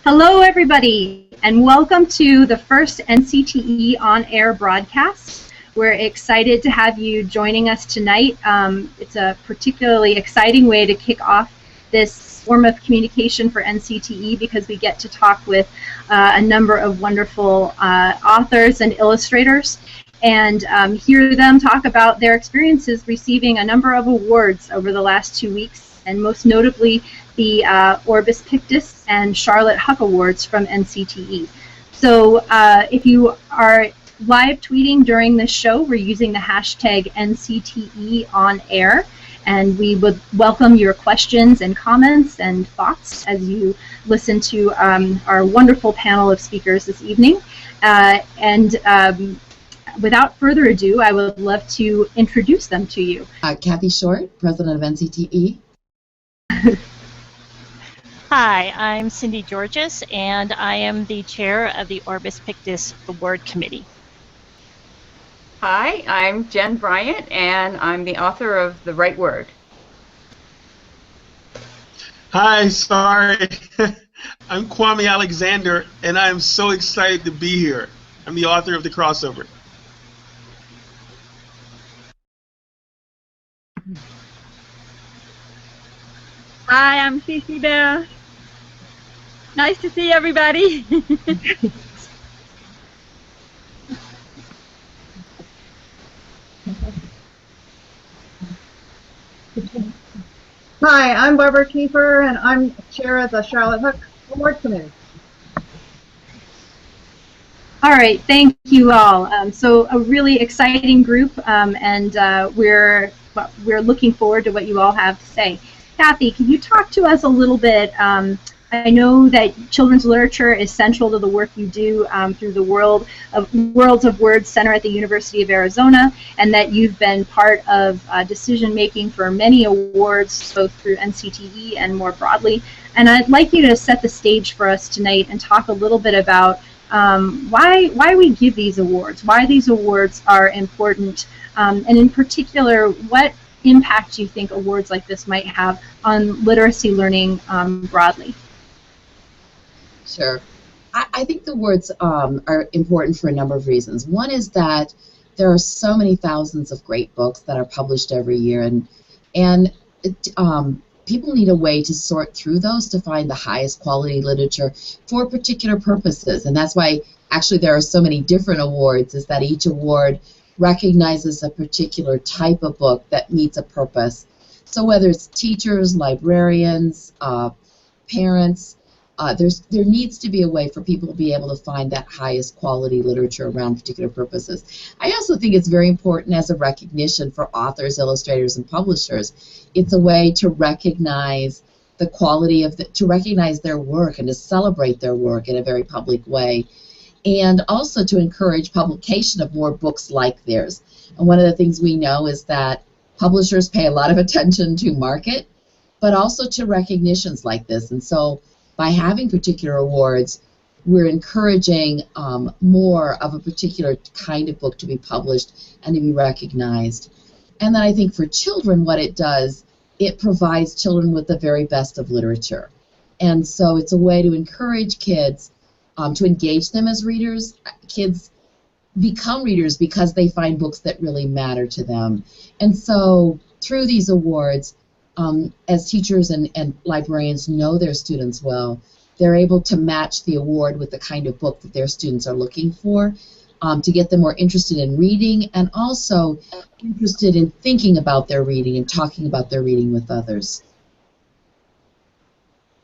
Hello, everybody, and welcome to the first NCTE on-air broadcast. We're excited to have you joining us tonight. It's a particularly exciting way to kick off this form of communication for NCTE because we get to talk with a number of wonderful authors and illustrators and hear them talk about their experiences receiving a number of awards over the last 2 weeks, and most notably the Orbis Pictus and Charlotte Huck Awards from NCTE. So if you are live tweeting during this show, we're using the hashtag NCTE on air, and we would welcome your questions and comments and thoughts as you listen to our wonderful panel of speakers this evening. Without further ado, I would love to introduce them to you. Kathy Short, president of NCTE. Hi, I'm Cindy Georges, and I am the chair of the Orbis Pictus Award Committee. Hi, I'm Jen Bryant, and I'm the author of The Right Word. Hi, sorry. I'm Kwame Alexander, and I'm so excited to be here. I'm the author of The Crossover. Hi, I'm Cece Bear. Nice to see everybody. Hi, I'm Barbara Kiefer, and I'm chair of the Charlotte Huck Award Committee. All right, thank you all. So a really exciting group, and we're looking forward to what you all have to say. Kathy, can you talk to us a little bit? I know that children's literature is central to the work you do through the Worlds of Words Center at the University of Arizona, and that you've been part of decision making for many awards, both through NCTE and more broadly. And I'd like you to set the stage for us tonight and talk a little bit about why we give these awards, why these awards are important, and in particular, what impact you think awards like this might have on literacy learning broadly. Sure. I think the awards are important for a number of reasons. One is that there are so many thousands of great books that are published every year, and people need a way to sort through those to find the highest quality literature for particular purposes. And that's why actually there are so many different awards, is that each award recognizes a particular type of book that meets a purpose. So whether it's teachers, librarians, parents, there needs to be a way for people to be able to find that highest quality literature around particular purposes. I also think it's very important as a recognition for authors, illustrators, and publishers. It's a way to recognize the quality of to recognize their work and to celebrate their work in a very public way, and also to encourage publication of more books like theirs. And one of the things we know is that publishers pay a lot of attention to market, but also to recognitions like this. And so by having particular awards, we're encouraging more of a particular kind of book to be published and to be recognized. And then I think for children, what it does, it provides children with the very best of literature. And so it's a way to encourage kids to engage them as readers. Kids become readers because they find books that really matter to them. And so through these awards, as teachers and librarians know their students well, they're able to match the award with the kind of book that their students are looking for, to get them more interested in reading and also interested in thinking about their reading and talking about their reading with others.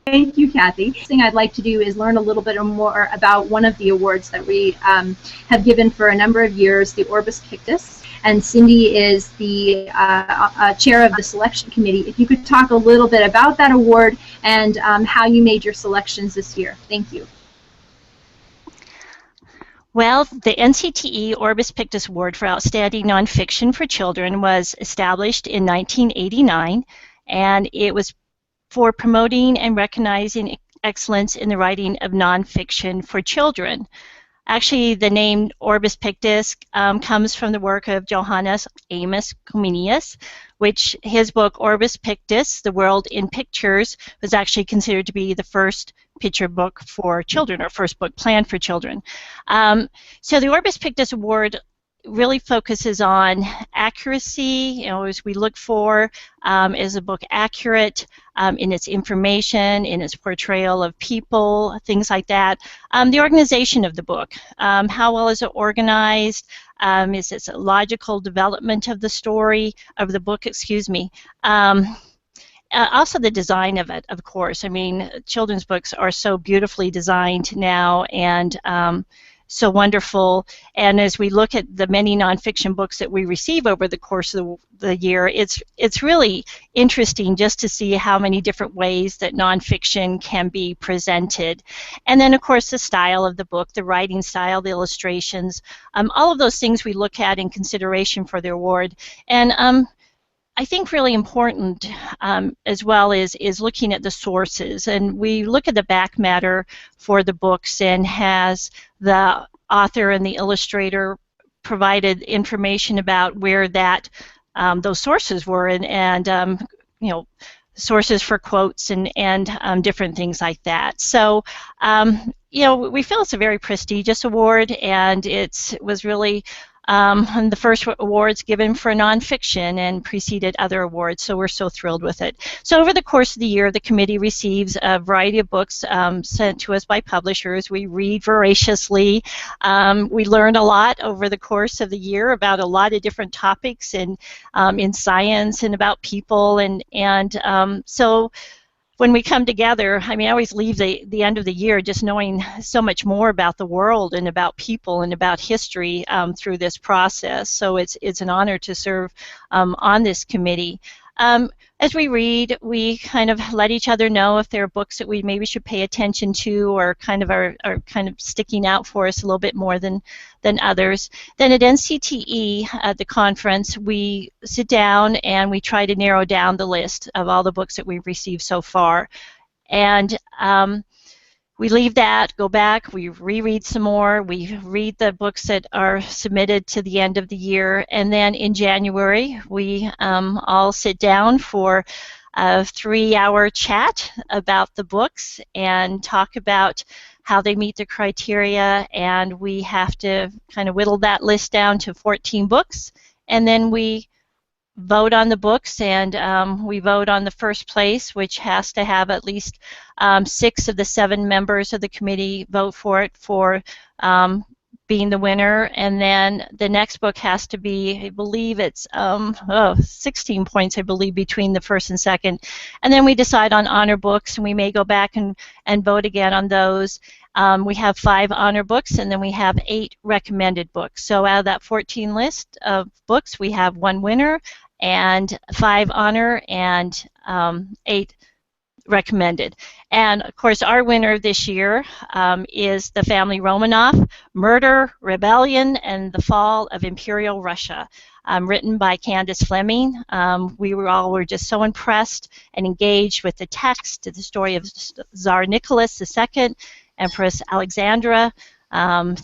Thank you, Kathy. The thing I'd like to do is learn a little bit more about one of the awards that we have given for a number of years, the Orbis Pictus. And Cindy is the chair of the selection committee. If you could talk a little bit about that award and how you made your selections this year. Thank you. Well, the NCTE Orbis Pictus Award for Outstanding Nonfiction for Children was established in 1989, and it was for promoting and recognizing excellence in the writing of nonfiction for children. Actually, the name Orbis Pictus comes from the work of Johannes Amos Comenius, which his book Orbis Pictus, The World in Pictures, was actually considered to be the first picture book for children, or first book planned for children. So the Orbis Pictus Award really focuses on accuracy, as we look for, is a book accurate in its information, in its portrayal of people, things like that. The organization of the book, how well is it organized, is it a logical development of the story, of the book, excuse me. Also the design of it, of course. I mean, children's books are so beautifully designed now, and so wonderful. And as we look at the many nonfiction books that we receive over the course of the year, it's really interesting just to see how many different ways that nonfiction can be presented. And then, of course, the style of the book, the writing style, the illustrations, all of those things we look at in consideration for the award. And I think really important as well is looking at the sources, and we look at the back matter for the books, and has the author and the illustrator provided information about where that those sources were, and you know, sources for quotes and different things like that. So you know, we feel it's a very prestigious award, and it was really the first awards given for nonfiction and preceded other awards, so we're so thrilled with it. So over the course of the year, the committee receives a variety of books sent to us by publishers. We read voraciously. We learned a lot over the course of the year about a lot of different topics in science and about people, and so when we come together, I mean, I always leave the end of the year just knowing so much more about the world and about people and about history through this process. So it's an honor to serve on this committee. As we read, we kind of let each other know if there are books that we maybe should pay attention to, or kind of are kind of sticking out for us a little bit more than others. Then at NCTE, at the conference, we sit down and we try to narrow down the list of all the books that we've received so far. And we leave that, go back, we reread some more, we read the books that are submitted to the end of the year, and then in January we all sit down for a 3-hour chat about the books and talk about how they meet the criteria, and we have to kind of whittle that list down to 14 books, and then we vote on the books, and we vote on the first place, which has to have at least 6 of the 7 members of the committee vote for it for being the winner, and then the next book has to be, I believe it's 16 points, I believe, between the first and second, and then we decide on honor books, and we may go back and vote again on those. We have 5 honor books, and then we have 8 recommended books. So out of that 14 list of books, we have 1 winner and 5 honor and 8 recommended. And of course, our winner this year is The Family Romanov, Murder, Rebellion, and the Fall of Imperial Russia, written by Candace Fleming. We were just so impressed and engaged with the text, the story of Tsar Nicholas II, Empress Alexandra,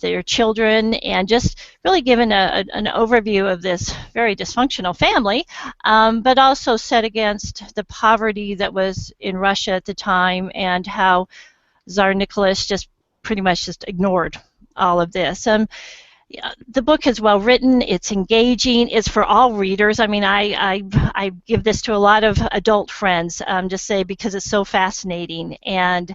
their children, and just really given an overview of this very dysfunctional family, but also set against the poverty that was in Russia at the time, and how Tsar Nicholas just pretty much just ignored all of this. The book is well written, it's engaging, it's for all readers. I mean, I give this to a lot of adult friends, just say, because it's so fascinating. And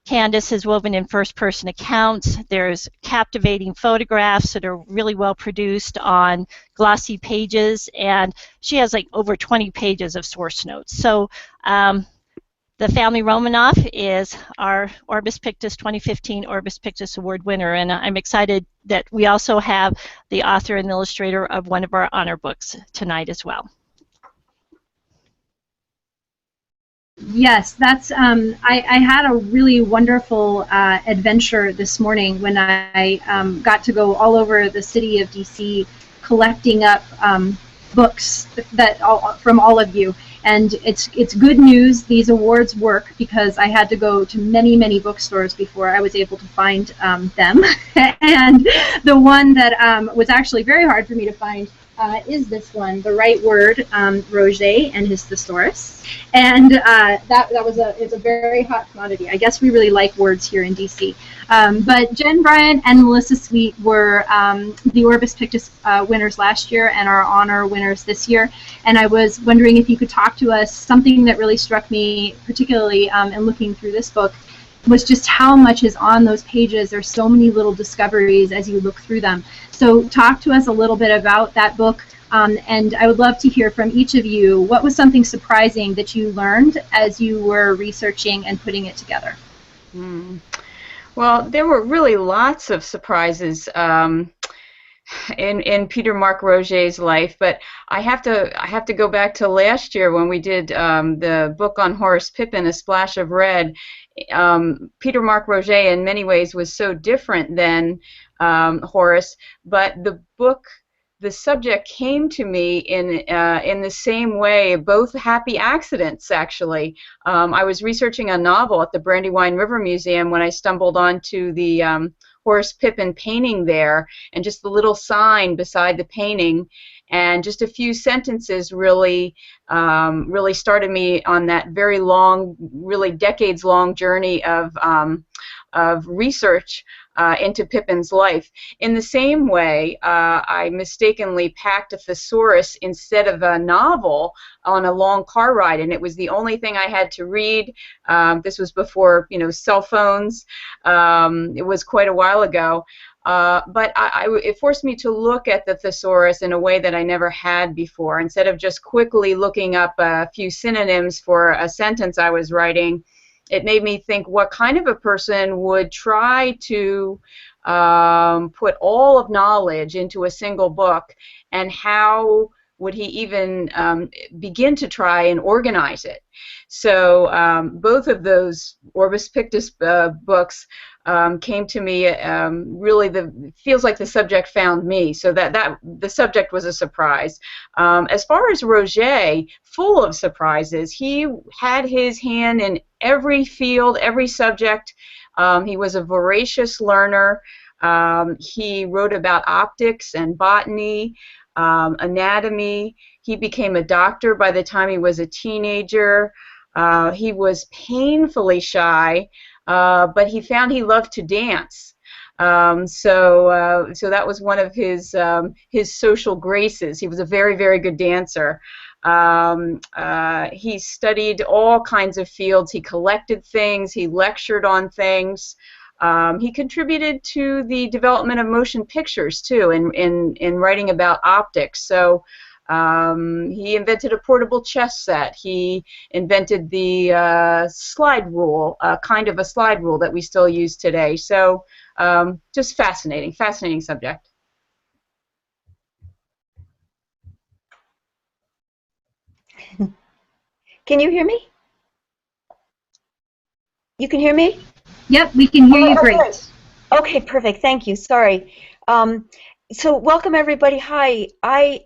Candace has woven in first-person accounts. There's captivating photographs that are really well produced on glossy pages, and she has like over 20 pages of source notes. So The Family Romanov is our Orbis Pictus 2015 Orbis Pictus Award winner, and I'm excited that we also have the author and illustrator of one of our honor books tonight as well. Yes, that's. I had a really wonderful adventure this morning when I got to go all over the city of DC collecting up books from all of you. And it's good news. These awards work because I had to go to many bookstores before I was able to find them. And the one that was actually very hard for me to find is this one, The Right Word, Roget and his Thesaurus. And it's a very hot commodity. I guess we really like words here in DC. But Jen Bryant and Melissa Sweet were the Orbis Pictus winners last year and our honor winners this year. And I was wondering if you could talk to us. Something that really struck me, particularly in looking through this book, was just how much is on those pages. There's so many little discoveries as you look through them. So talk to us a little bit about that book, and I would love to hear from each of you. What was something surprising that you learned as you were researching and putting it together? Well, there were really lots of surprises in Peter Mark Roget's life, but I have to go back to last year when we did the book on Horace Pippin, A Splash of Red. Peter Mark Roget in many ways was so different than Horace, but the subject came to me in the same way, both happy accidents, actually. I was researching a novel at the Brandywine River Museum when I stumbled onto the Horace Pippin painting there, and just the little sign beside the painting, and just a few sentences really started me on that very long, really decades-long journey of research into Pippin's life. In the same way, I mistakenly packed a thesaurus instead of a novel on a long car ride, and it was the only thing I had to read. This was before, cell phones. It was quite a while ago. But it forced me to look at the thesaurus in a way that I never had before. Instead of just quickly looking up a few synonyms for a sentence I was writing, it made me think what kind of a person would try to put all of knowledge into a single book, and how would he even begin to try and organize it. So both of those Orbis Pictus books came to me, really feels like the subject found me, so that the subject was a surprise. As far as Roget, full of surprises. He had his hand in every field, every subject. He was a voracious learner. He wrote about optics and botany, anatomy. He became a doctor by the time he was a teenager. He was painfully shy, but he found he loved to dance. So that was one of his social graces. He was a very, very good dancer. He studied all kinds of fields. He collected things. He lectured on things. He contributed to the development of motion pictures too, in writing about optics. So he invented a portable chess set. He invented the slide rule, kind of a slide rule that we still use today. So just fascinating subject. Can you hear me? You can hear me? Yep, we can hear you great. Okay, perfect. Thank you. Sorry. So welcome everybody. Hi. I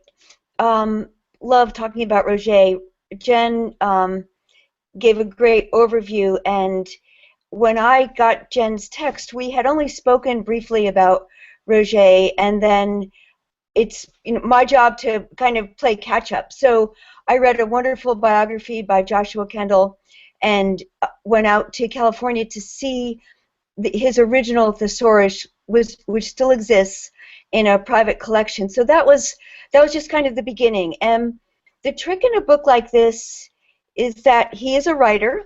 love talking about Roget. Jen gave a great overview, and when I got Jen's text, we had only spoken briefly about Roget, and then it's my job to kind of play catch up. So I read a wonderful biography by Joshua Kendall and went out to California to see his original thesaurus, which still exists in a private collection. So that was just kind of the beginning. And the trick in a book like this is that he is a writer,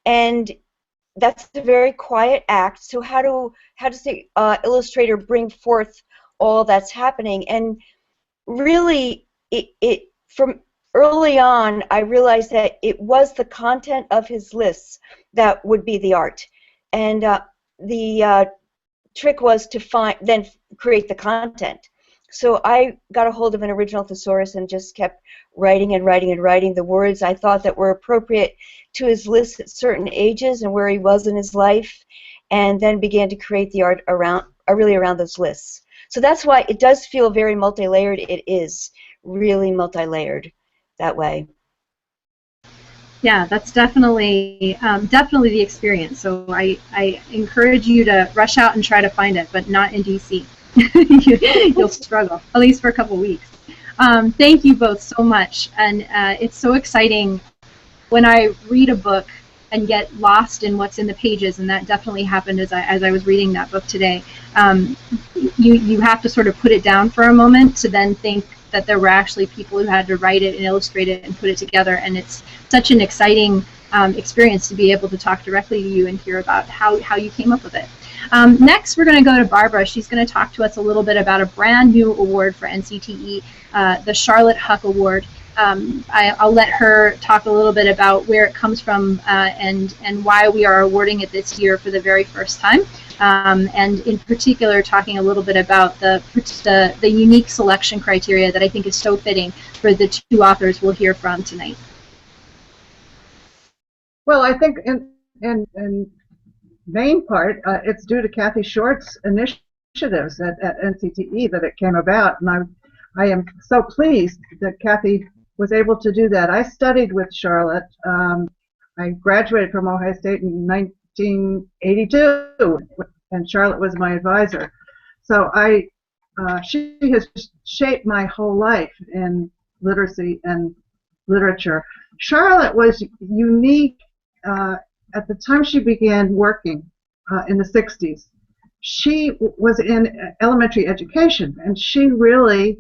and that's a very quiet act. So how does the illustrator bring forth all that's happening? And really, it from early on, I realized that it was the content of his lists that would be the art, and the trick was to then create the content. So I got a hold of an original thesaurus and just kept writing and writing and writing the words I thought that were appropriate to his list at certain ages and where he was in his life, and then began to create the art really around those lists. So that's why it does feel very multi-layered. It is really multi-layered that way. Yeah, that's definitely definitely the experience. So I encourage you to rush out and try to find it, but not in DC. You'll struggle, at least for a couple weeks. Thank you both so much, and it's so exciting when I read a book and get lost in what's in the pages, and that definitely happened as I was reading that book today. You have to sort of put it down for a moment to then think that there were actually people who had to write it and illustrate it and put it together, and it's such an exciting experience to be able to talk directly to you and hear about how you came up with it. Next, we're going to go to Barbara. She's going to talk to us a little bit about a brand new award for NCTE, the Charlotte Huck Award. I'll let her talk a little bit about where it comes from and why we are awarding it this year for the very first time, and in particular talking a little bit about the unique selection criteria that I think is so fitting for the two authors we'll hear from tonight. Well, I think in main part it's due to Kathy Short's initiatives at NCTE that it came about, and I am so pleased that Kathy was able to do that. I studied with Charlotte. I graduated from Ohio State in 1982, and Charlotte was my advisor. So she has shaped my whole life in literacy and literature. Charlotte was unique at the time she began working in the 60s. She was in elementary education, and she really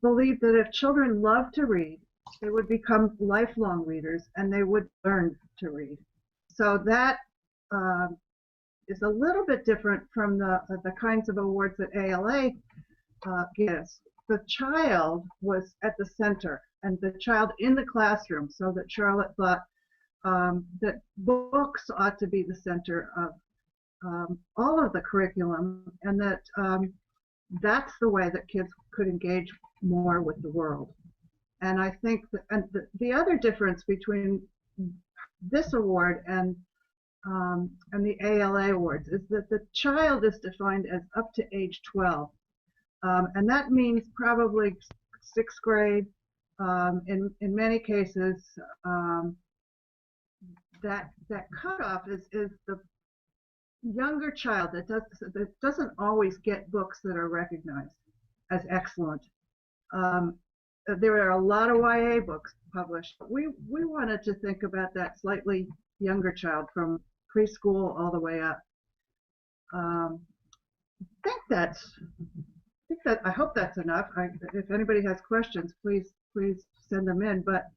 believed that if children loved to read, they would become lifelong readers and they would learn to read. So that is a little bit different from the kinds of awards that ALA gives. The child was at the center, and the child in the classroom, so that Charlotte thought that books ought to be the center of all of the curriculum, and that that's the way that kids could engage more with the world. And I think the other difference between this award and the ALA awards is that the child is defined as up to age 12, and that means probably 6th grade. In many cases, that cutoff is the younger child that doesn't always get books that are recognized as excellent. There are a lot of YA books published. We wanted to think about that slightly younger child from preschool all the way up. I hope that's enough. If anybody has questions, please send them in. But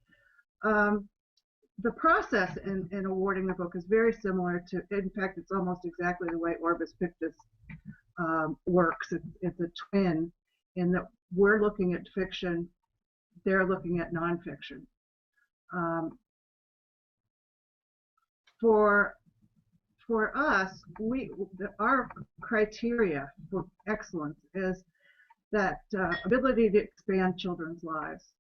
the process in awarding the book is very similar to, in fact, it's almost exactly the way Orbis Pictus works. It's a twin in that we're looking at fiction, they're looking at nonfiction. For us, our criteria for excellence is that ability to expand children's lives.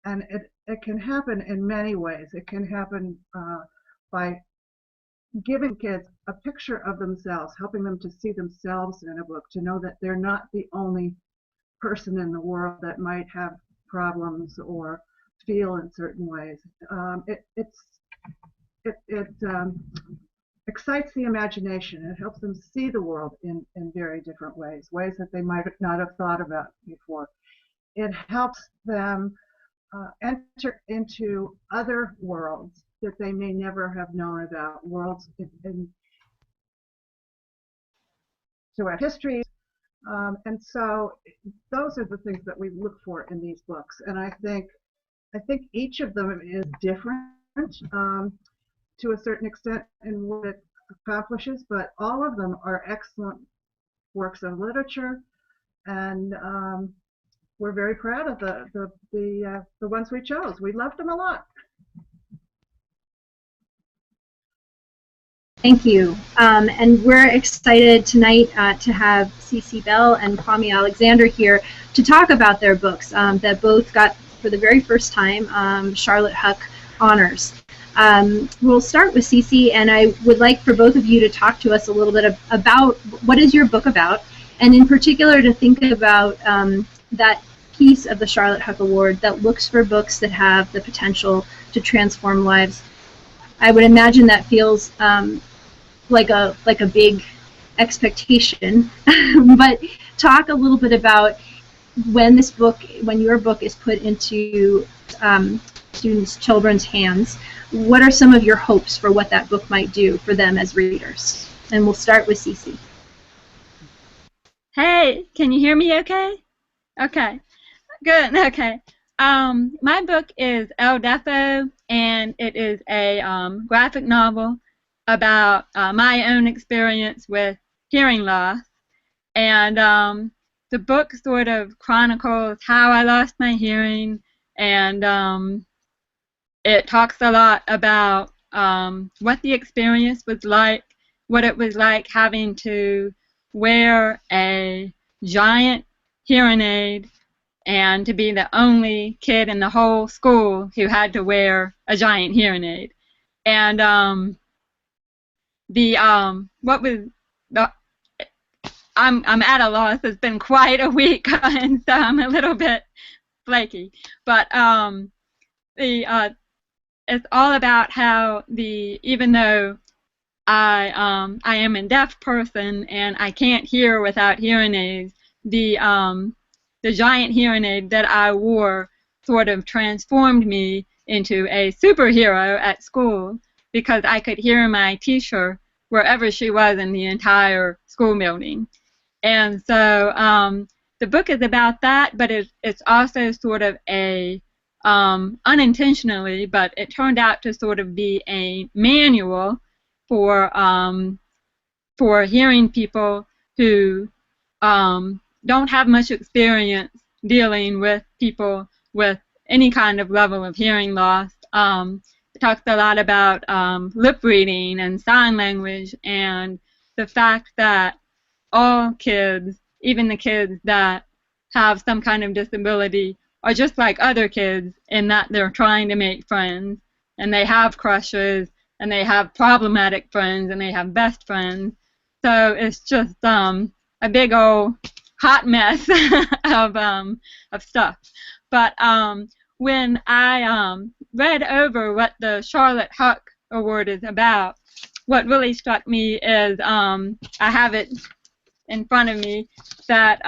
And it can happen in many ways. It can happen by giving kids a picture of themselves, helping them to see themselves in a book, to know that they're not the only person in the world that might have problems or feel in certain ways. It excites the imagination. It helps them see the world in very different ways that they might not have thought about before. It helps them enter into other worlds that they may never have known about, worlds throughout history. And so those are the things that we look for in these books. And I think each of them is different to a certain extent in what it accomplishes, but all of them are excellent works of literature, and we're very proud of the ones we chose. We loved them a lot. Thank you. And we're excited tonight to have Cece Bell and Kwame Alexander here to talk about their books that both got, for the very first time, Charlotte Huck honors. We'll start with Cece, and I would like for both of you to talk to us a little bit about what is your book about, and in particular to think about that piece of the Charlotte Huck Award that looks for books that have the potential to transform lives. I would imagine that feels like a big expectation. But talk a little bit about when your book is put into children's hands. What are some of your hopes for what that book might do for them as readers? And we'll start with Cece. Hey, can you hear me okay? Okay, good, okay. My book is El Defo, and it is a graphic novel about my own experience with hearing loss. And the book sort of chronicles how I lost my hearing, and it talks a lot about what the experience was like, what it was like having to wear a giant hearing aid and to be the only kid in the whole school who had to wear a giant hearing aid. And I'm at a loss. It's been quite a week, and so I'm a little bit flaky. But it's all about how even though I am a deaf person and I can't hear without hearing aids, the giant hearing aid that I wore sort of transformed me into a superhero at school, because I could hear my teacher wherever she was in the entire school building. And so the book is about that, but it's also sort of a unintentionally, but it turned out to sort of be a manual for hearing people who don't have much experience dealing with people with any kind of level of hearing loss. It talks a lot about lip reading and sign language, and the fact that all kids, even the kids that have some kind of disability, are just like other kids in that they're trying to make friends, and they have crushes, and they have problematic friends, and they have best friends. So it's just a big old hot mess of stuff. But when I read over what the Charlotte Huck Award is about, what really struck me is, I have it in front of me, that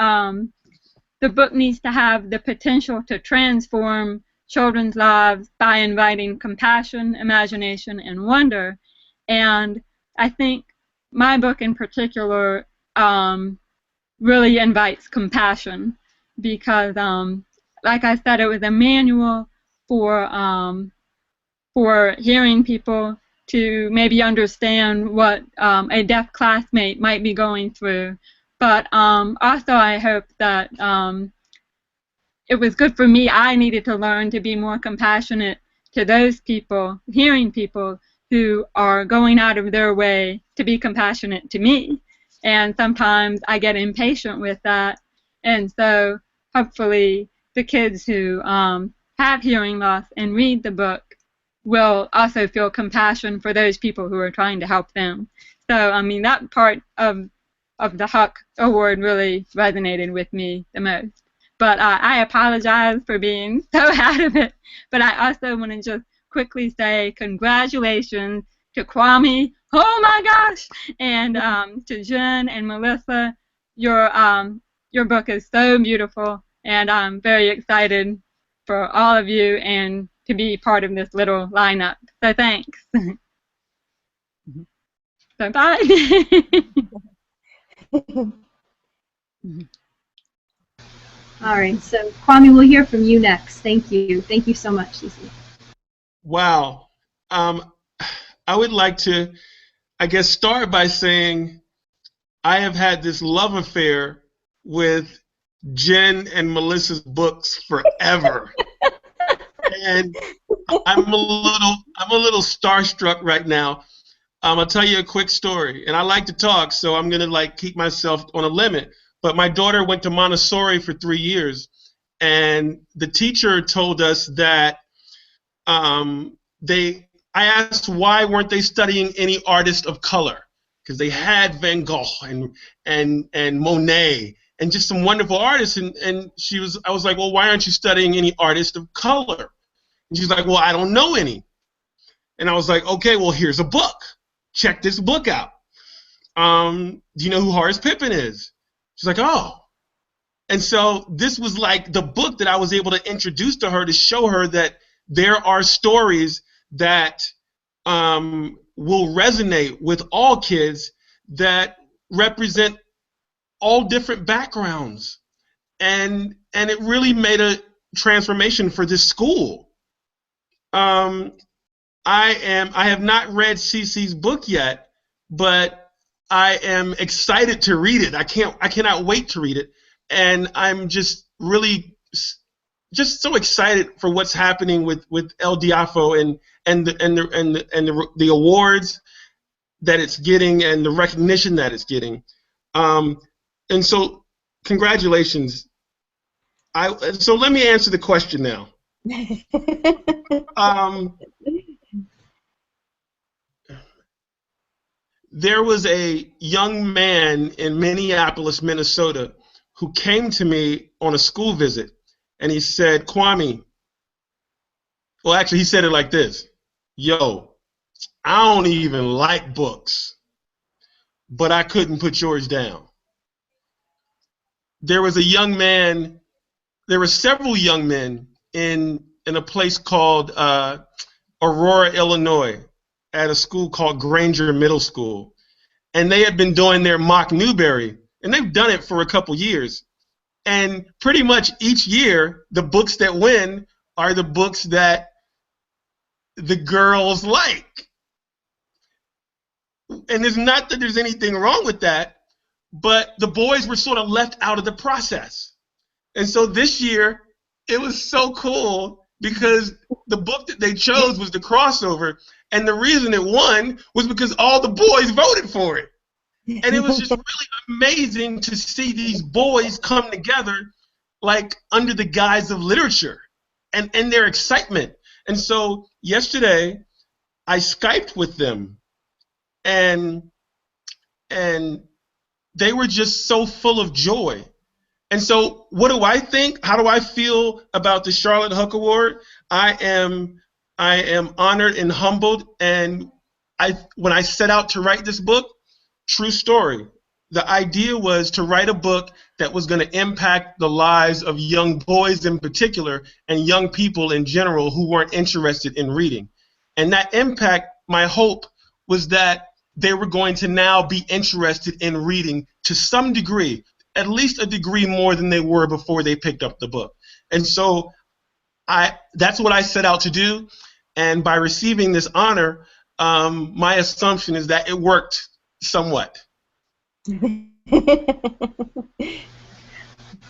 the book needs to have the potential to transform children's lives by inviting compassion, imagination, and wonder. And I think my book in particular really invites compassion, because, like I said, it was a manual for hearing people to maybe understand what a deaf classmate might be going through. But also I hope that it was good for me. I needed to learn to be more compassionate to those people, hearing people, who are going out of their way to be compassionate to me. And sometimes I get impatient with that. And so hopefully the kids who have hearing loss and read the book will also feel compassion for those people who are trying to help them. So, I mean, that part of the Huck Award really resonated with me the most. But I apologize for being so out of it. But I also want to just quickly say congratulations to Kwame, oh my gosh, and to Jen and Melissa. Your book is so beautiful, and I'm very excited for all of you and to be part of this little lineup. So thanks. So bye. All right, so Kwame, we'll hear from you next. Thank you. Thank you so much, Cece. Wow. I would like to, I guess, start by saying I have had this love affair with Jen and Melissa's books forever. And I'm a little starstruck right now. I'll tell you a quick story. And I like to talk, so I'm going to keep myself on a limit. But my daughter went to Montessori for 3 years, and the teacher told us that I asked why weren't they studying any artist of color, because they had Van Gogh and Monet and just some wonderful artists, and I was like, well, why aren't you studying any artist of color? And she's like, well, I don't know any. And I was like, okay, well, here's a book. Check this book out. Do you know who Horace Pippin is? She's like, oh. And so this was like the book that I was able to introduce to her to show her that there are stories that will resonate with all kids that represent all different backgrounds. And it really made a transformation for this school. I have not read Cece's book yet, but I am excited to read it. I cannot wait to read it. And I'm just really just so excited for what's happening with El Diafo and the awards that it's getting and the recognition that it's getting. And so congratulations. So let me answer the question now. There was a young man in Minneapolis, Minnesota, who came to me on a school visit, and he said, Kwame, well, actually, he said it like this: yo, I don't even like books, but I couldn't put yours down. There was a young man, there were several young men in a place called Aurora, Illinois, at a school called Granger Middle School. And they had been doing their mock Newbery, and they've done it for a couple years. And pretty much each year, the books that win are the books that the girls like. And it's not that there's anything wrong with that, but the boys were sort of left out of the process. And so this year, it was so cool because the book that they chose was the crossover, and the reason it won was because all the boys voted for it. And it was just really amazing to see these boys come together like under the guise of literature and their excitement. And so yesterday, I Skyped with them, and they were just so full of joy. And so what do I think? How do I feel about the Charlotte Huck Award? I am honored and humbled. And when I set out to write this book, true story, the idea was to write a book that was going to impact the lives of young boys in particular and young people in general who weren't interested in reading. And that impact, my hope, was that they were going to now be interested in reading to some degree, at least a degree more than they were before they picked up the book. And so that's what I set out to do. And by receiving this honor, my assumption is that it worked somewhat.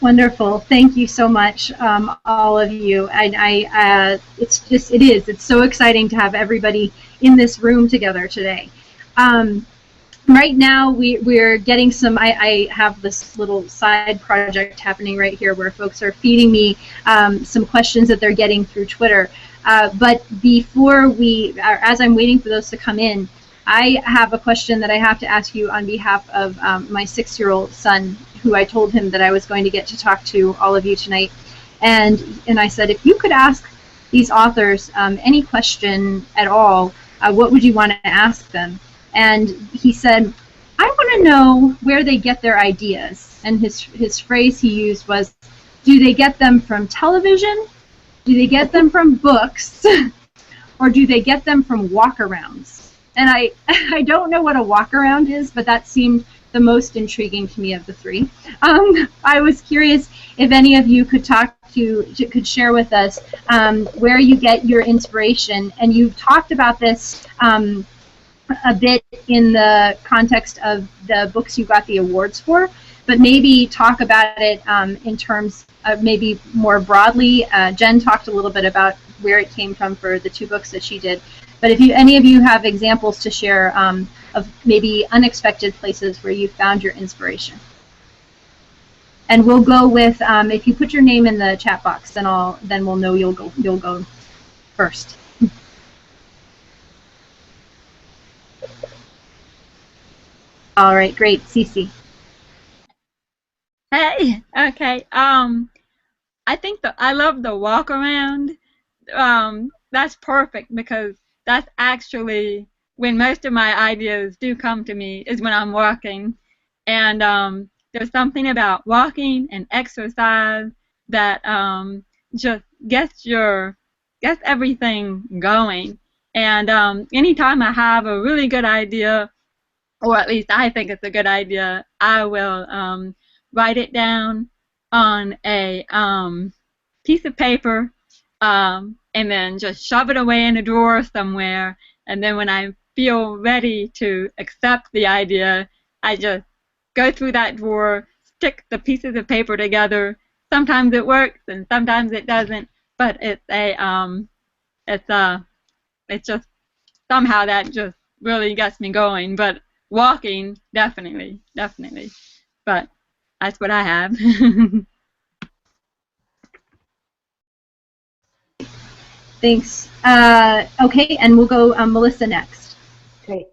Wonderful. Thank you so much, all of you. And it's so exciting to have everybody in this room together today. Right now, we're getting some, I have this little side project happening right here where folks are feeding me some questions that they're getting through Twitter. But before as I'm waiting for those to come in, I have a question that I have to ask you on behalf of my 6-year-old son, who I told him that I was going to get to talk to all of you tonight. And I said, if you could ask these authors any question at all, what would you want to ask them? And he said, I want to know where they get their ideas. And his phrase he used was, do they get them from television? Do they get them from books? Or do they get them from walk-arounds? And I don't know what a walk-around is, but that seemed the most intriguing to me of the three. I was curious if any of you could could share with us where you get your inspiration. And you've talked about this a bit in the context of the books you got the awards for, but maybe talk about it in terms of maybe more broadly. Jen talked a little bit about where it came from for the 2 books that she did. But if any of you have examples to share of maybe unexpected places where you found your inspiration. And we'll go with, if you put your name in the chat box, then we'll know you'll go first. All right, great. Cece. Hey, okay. I think I love the walk around. that's perfect, because that's actually when most of my ideas do come to me, is when I'm walking. And there's something about walking and exercise that just gets everything going. And anytime I have a really good idea, or at least I think it's a good idea, I will write it down on a piece of paper, and then just shove it away in a drawer somewhere. And then when I feel ready to accept the idea, I just go through that drawer, stick the pieces of paper together. Sometimes it works and sometimes it doesn't, but it's just somehow that just really gets me going. But walking, definitely. But that's what I have. Thanks. Okay, and we'll go Melissa next. Great.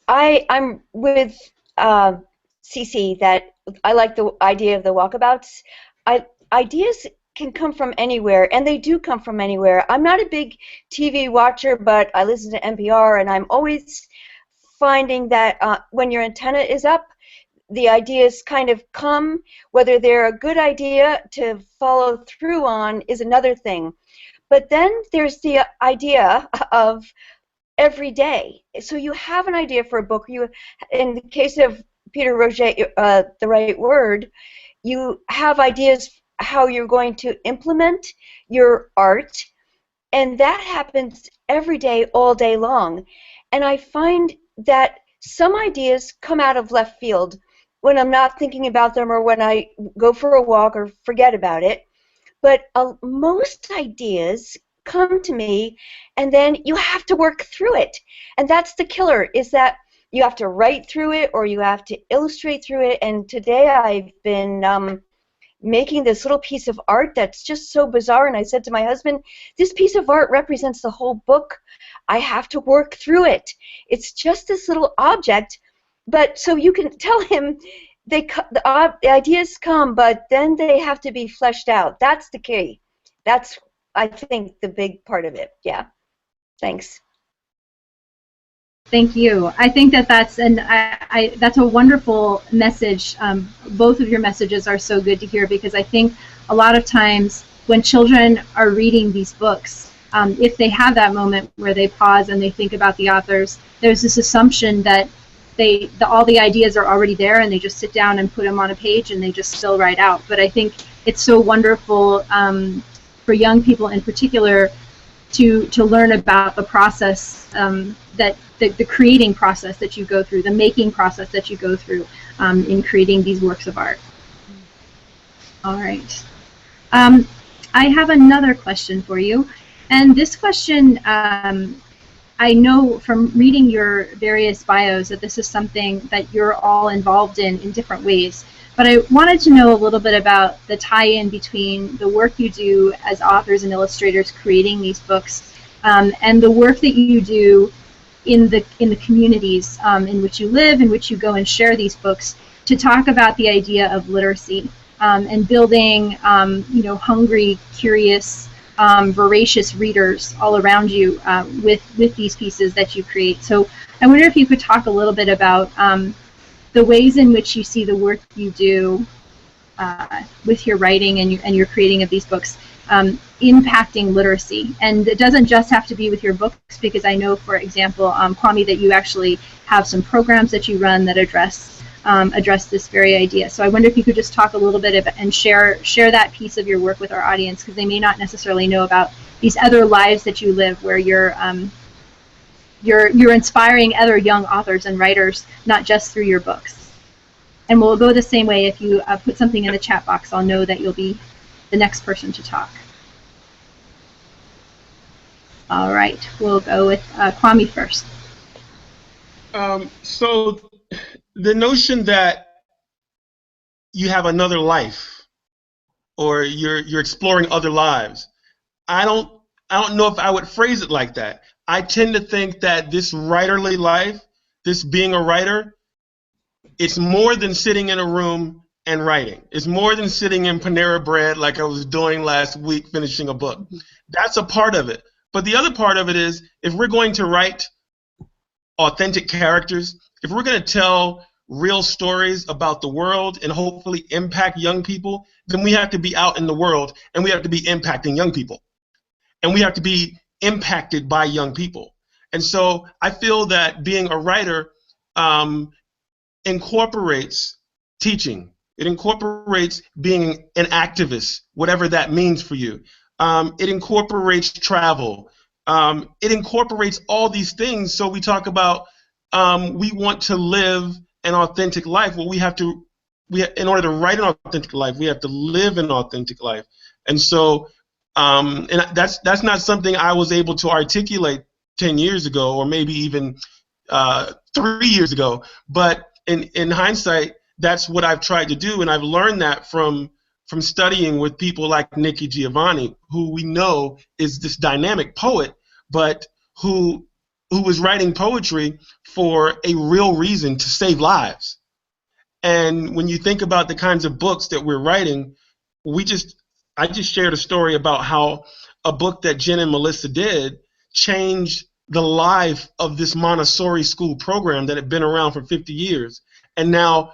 I'm with Cece that I like the idea of the walkabouts. Ideas can come from anywhere, and they do come from anywhere. I'm not a big TV watcher, but I listen to NPR, and I'm always finding that when your antenna is up, the ideas kind of come. Whether they're a good idea to follow through on is another thing. But then there's the idea of every day. So you have an idea for a book. In the case of Peter Roget, The Right Word, you have ideas how you're going to implement your art, and that happens every day, all day long. And I find that some ideas come out of left field when I'm not thinking about them, or when I go for a walk or forget about it. But most ideas come to me, and then you have to work through it. And that's the killer, is that you have to write through it, or you have to illustrate through it. And today I've been making this little piece of art that's just so bizarre, and I said to my husband, this piece of art represents the whole book. I have to work through it. It's just this little object, but so you can tell him the ideas come, but then they have to be fleshed out. That's the key. That's, I think, the big part of it. Yeah. Thanks. Thank you. I think that's that's a wonderful message. Both of your messages are so good to hear, because I think a lot of times when children are reading these books, if they have that moment where they pause and they think about the authors, there's this assumption that all the ideas are already there, and they just sit down and put them on a page and they just still write out. But I think it's so wonderful for young people in particular to learn about the process, that the creating process that you go through, the making process that you go through in creating these works of art. All right. I have another question for you, and this question, I know from reading your various bios that this is something that you're all involved in different ways. But I wanted to know a little bit about the tie-in between the work you do as authors and illustrators creating these books, and the work that you do in the communities in which you live, in which you go and share these books, to talk about the idea of literacy and building hungry, curious, voracious readers all around you with these pieces that you create. So I wonder if you could talk a little bit about the ways in which you see the work you do with your writing and your creating of these books impacting literacy. And it doesn't just have to be with your books, because I know, for example, Kwame, that you actually have some programs that you run that address this very idea. So I wonder if you could just talk a little bit and share that piece of your work with our audience, because they may not necessarily know about these other lives that you live, where you're inspiring other young authors and writers, not just through your books. And we'll go the same way. If you put something in the chat box, I'll know that you'll be the next person to talk. All right, we'll go with Kwame first. So the notion that you have another life, or you're exploring other lives, I don't know if I would phrase it like that. I tend to think that this writerly life, this being a writer, it's more than sitting in a room and writing. It's more than sitting in Panera Bread like I was doing last week finishing a book. That's a part of it. But the other part of it is, if we're going to write authentic characters, if we're going to tell real stories about the world and hopefully impact young people, then we have to be out in the world and we have to be impacting young people. And we have to be impacted by young people. And so I feel that being a writer incorporates teaching. It incorporates being an activist, whatever that means for you. It incorporates travel. It incorporates all these things. So we talk about we want to live an authentic life. Well, in order to write an authentic life, we have to live an authentic life. And so, and that's not something I was able to articulate 10 years ago, or maybe even 3 years ago. But in hindsight, that's what I've tried to do, and I've learned that from studying with people like Nikki Giovanni, who we know is this dynamic poet, but who was writing poetry for a real reason, to save lives. And when you think about the kinds of books that we're writing, I just shared a story about how a book that Jen and Melissa did changed the life of this Montessori school program that had been around for 50 years. And now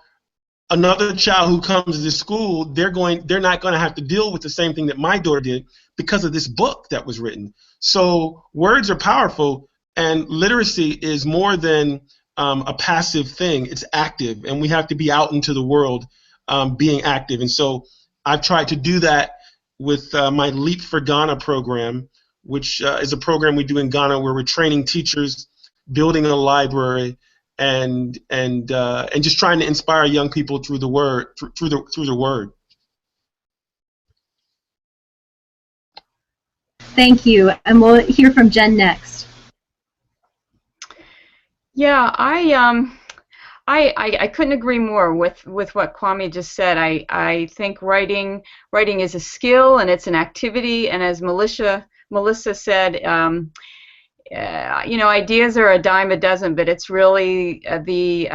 another child who comes to this school, they're not going to have to deal with the same thing that my daughter did because of this book that was written. So words are powerful, and literacy is more than a passive thing. It's active, and we have to be out into the world being active. And so I've tried to do that with my Leap for Ghana program, which is a program we do in Ghana where we're training teachers, building a library, and just trying to inspire young people through the word, through the word. Thank you, and we'll hear from Jen next. Yeah, I couldn't agree more with what Kwame just said. I think writing is a skill, and it's an activity, and as Melissa said, you know, ideas are a dime a dozen, but it's really the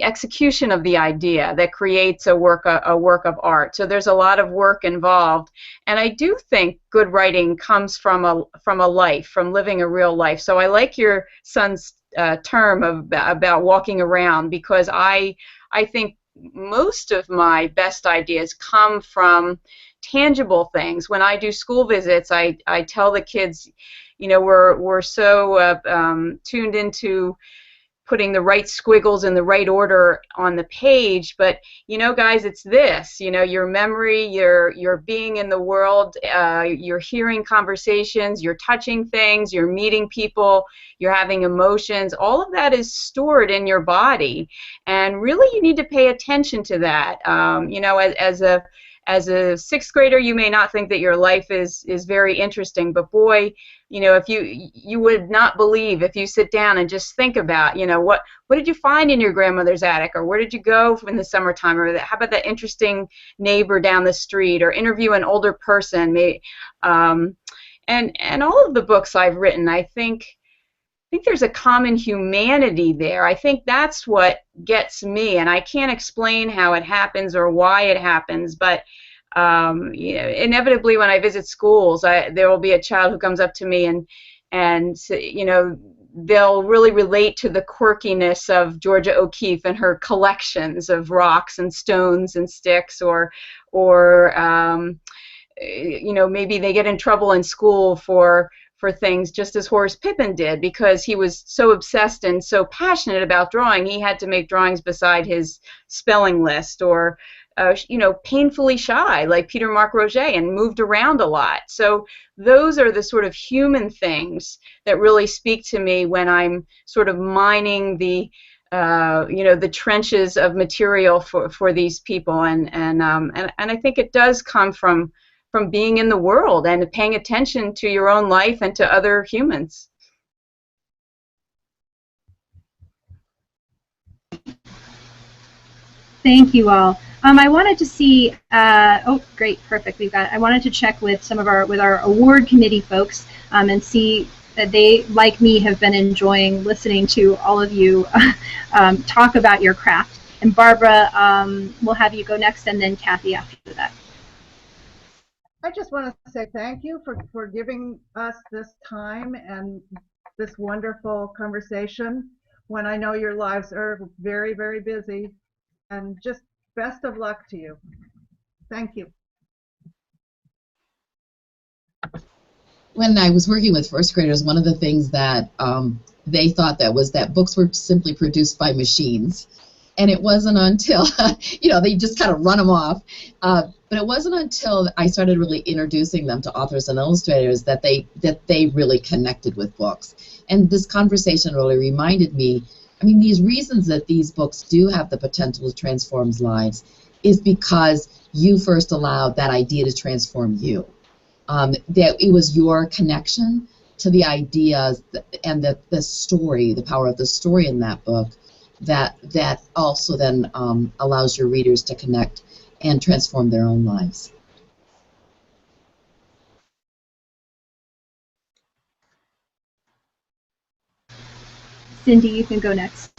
execution of the idea that creates a work of art. So there's a lot of work involved, and I do think good writing comes from a life, from living a real life. So I like your son's term about walking around, because I think most of my best ideas come from tangible things. When I do school visits, I tell the kids, you know, we're so tuned into putting the right squiggles in the right order on the page, but you know, guys, it's this, you know, your memory, your being in the world, you're hearing conversations, you're touching things, you're meeting people, you're having emotions, all of that is stored in your body, and really you need to pay attention to that. You know, as a sixth grader, you may not think that your life is very interesting, but boy, you know, if you would not believe if you sit down and just think about, you know, what did you find in your grandmother's attic, or where did you go in the summertime, or how about that interesting neighbor down the street, or interview an older person, maybe, and all of the books I've written, I think there's a common humanity there. I think that's what gets me, and I can't explain how it happens or why it happens, but you know, inevitably when I visit schools, there will be a child who comes up to me and you know, they'll really relate to the quirkiness of Georgia O'Keeffe and her collections of rocks and stones and sticks, or you know, maybe they get in trouble in school for things, just as Horace Pippin did, because he was so obsessed and so passionate about drawing, he had to make drawings beside his spelling list, or you know, painfully shy like Peter Mark Roget, and moved around a lot. So those are the sort of human things that really speak to me when I'm sort of mining the you know, the trenches of material for these people, and I think it does come from being in the world and paying attention to your own life and to other humans. Thank you all. I wanted to see. Oh, great, perfect. I wanted to check with some of our award committee folks and see that they, like me, have been enjoying listening to all of you talk about your craft. And Barbara, we'll have you go next, and then Kathy after that. I just want to say thank you for giving us this time and this wonderful conversation when I know your lives are very, very busy. And just best of luck to you. Thank you. When I was working with first graders, one of the things that they thought that books were simply produced by machines. And it wasn't until, they just kind of run them off. But it wasn't until I started really introducing them to authors and illustrators that they really connected with books. And this conversation really reminded me, these reasons that these books do have the potential to transform lives is because you first allowed that idea to transform you. That it was your connection to the ideas and the story, the power of the story in that book, that also then allows your readers to connect and transform their own lives. Cindy, you can go next.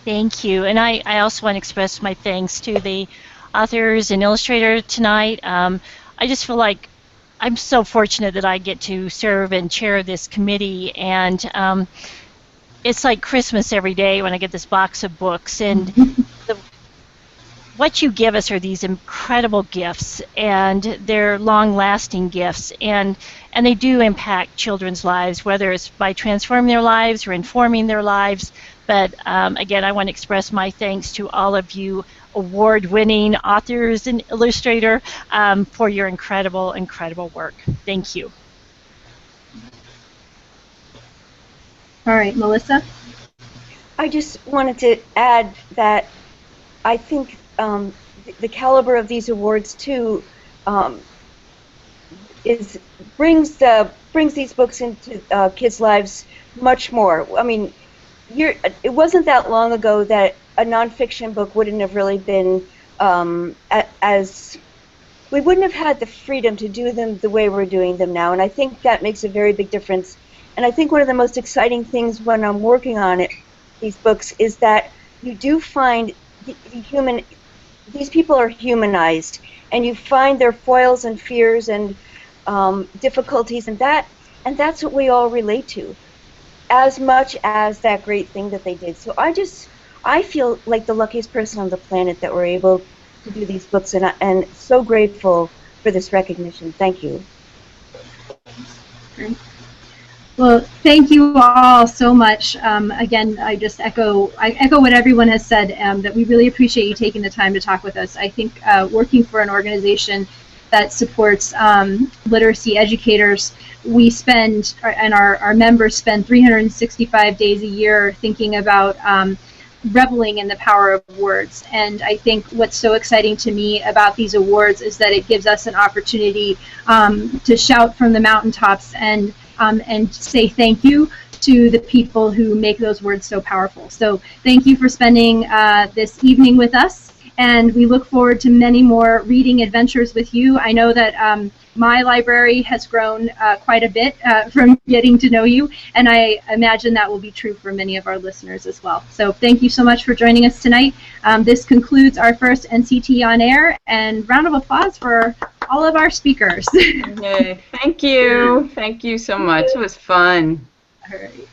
Thank you. And I also want to express my thanks to the authors and illustrators tonight. I just feel like I'm so fortunate that I get to serve and chair this committee, and it's like Christmas every day when I get this box of books, and what you give us are these incredible gifts, and they're long-lasting gifts, and they do impact children's lives, whether it's by transforming their lives or informing their lives. But again, I want to express my thanks to all of you award-winning authors and illustrators for your incredible, incredible work. Thank you. All right, Melissa? I just wanted to add that I think the caliber of these awards too brings these books into kids' lives much more. It wasn't that long ago that a nonfiction book wouldn't have really been we wouldn't have had the freedom to do them the way we're doing them now, and I think that makes a very big difference. And I think one of the most exciting things when I'm working on these books is that you do find these people are humanized, and you find their foils and fears and difficulties, and that's what we all relate to, as much as that great thing that they did. So I feel like the luckiest person on the planet that we're able to do these books, and so grateful for this recognition. Thank you. Great. Well, thank you all so much. Again, I echo what everyone has said, that we really appreciate you taking the time to talk with us. I think working for an organization that supports literacy educators, we spend, and our members spend 365 days a year thinking about reveling in the power of words. And I think what's so exciting to me about these awards is that it gives us an opportunity to shout from the mountaintops and say thank you to the people who make those words so powerful. So thank you for spending this evening with us, and we look forward to many more reading adventures with you. I know that my library has grown quite a bit from getting to know you, and I imagine that will be true for many of our listeners as well. So thank you so much for joining us tonight. This concludes our first NCTE On Air, and round of applause for all of our speakers. Yay. Thank you. Thank you so much. It was fun. All right.